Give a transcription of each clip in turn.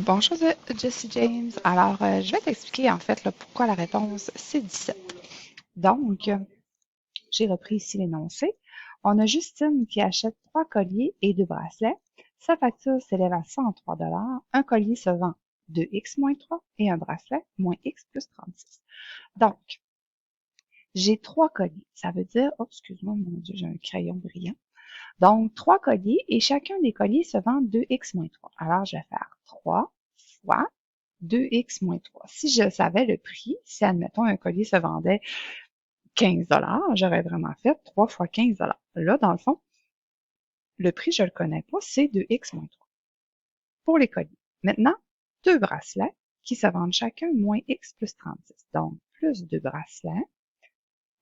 Bonjour Jessie James. Alors, je vais t'expliquer en fait là, pourquoi la réponse c'est 17. Donc, j'ai repris ici l'énoncé. On a Justine qui achète 3 colliers et 2 bracelets. Sa facture s'élève à 103 $. Un collier se vend 2x moins 3 et un bracelet moins x plus 36. Donc, j'ai 3 colliers. Ça veut dire, oh, excuse-moi, mon Dieu, j'ai un crayon brillant. Donc, 3 colliers et chacun des colliers se vend 2x moins 3. Alors, je vais faire 3 fois 2x moins 3. Si je savais le prix, si admettons un collier se vendait 15 $, j'aurais vraiment fait 3 fois 15 $. Là, dans le fond, le prix, je le connais pas, c'est 2x moins 3 pour les colliers. Maintenant, 2 bracelets qui se vendent chacun moins x plus 36. Donc, plus 2 bracelets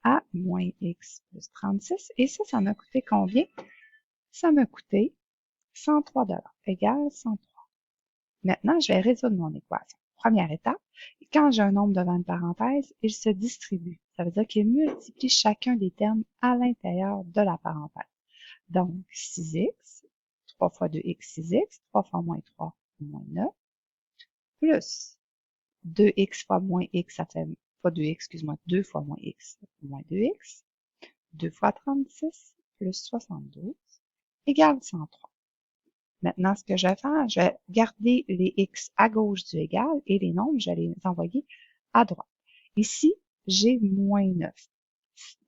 à moins x plus 36. Et ça m'a coûté combien? Ça m'a coûté 103 $, égale 103. Maintenant, je vais résoudre mon équation. Première étape, quand j'ai un nombre devant une parenthèse, il se distribue. Ça veut dire qu'il multiplie chacun des termes à l'intérieur de la parenthèse. Donc, 6x, 3 fois 2x, 6x, 3 fois moins 3, moins 9, plus 2x fois moins x, ça fait pas 2x, excuse-moi, 2 fois moins x, moins 2x, 2 fois 36, plus 72, égale 103. Maintenant, ce que je vais faire, je vais garder les x à gauche du égal et les nombres, je vais les envoyer à droite. Ici, j'ai moins 9.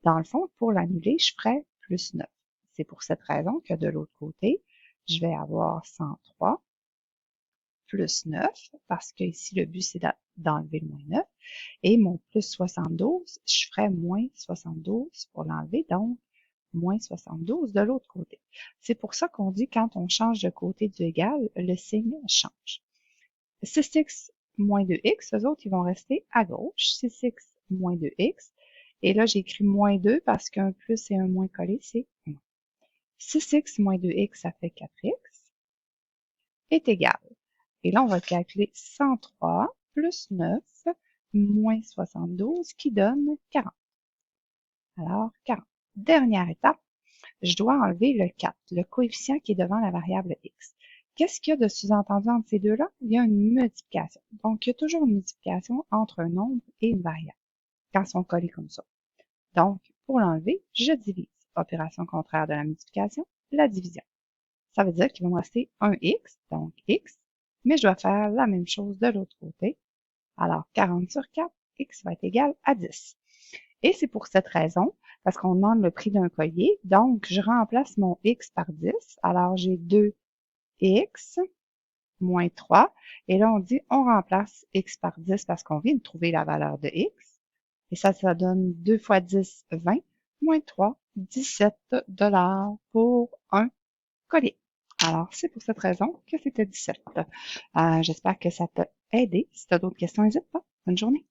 Dans le fond, pour l'annuler, je ferais plus 9. C'est pour cette raison que de l'autre côté, je vais avoir 103 plus 9, parce que ici, le but, c'est d'enlever le moins 9. Et mon plus 72, je ferais moins 72 pour l'enlever, donc moins 72 de l'autre côté. C'est pour ça qu'on dit quand on change de côté du égal, le signe change. 6x moins 2x, eux autres, ils vont rester à gauche. 6x moins 2x. Et là, j'ai écrit moins 2 parce qu'un plus et un moins collé, c'est 1. 6x moins 2x, ça fait 4x, est égal. Et là, on va calculer 103 plus 9 moins 72 qui donne 40. Alors, 40. Dernière étape, je dois enlever le 4, le coefficient qui est devant la variable x. Qu'est-ce qu'il y a de sous-entendu entre ces deux-là? Il y a une multiplication. Donc, il y a toujours une multiplication entre un nombre et une variable, quand ils sont collés comme ça. Donc, pour l'enlever, je divise. Opération contraire de la multiplication, la division. Ça veut dire qu'il va me rester un x, donc x, mais je dois faire la même chose de l'autre côté. Alors, 40 sur 4, x va être égal à 10. Et c'est pour cette raison, parce qu'on demande le prix d'un collier, donc je remplace mon x par 10. Alors, j'ai 2x moins 3. Et là, on dit, on remplace x par 10 parce qu'on vient de trouver la valeur de x. Et ça donne 2 fois 10, 20, moins 3, 17 $ pour un collier. Alors, c'est pour cette raison que c'était 17. J'espère que ça t'a aidé. Si tu as d'autres questions, n'hésite pas. Bonne journée.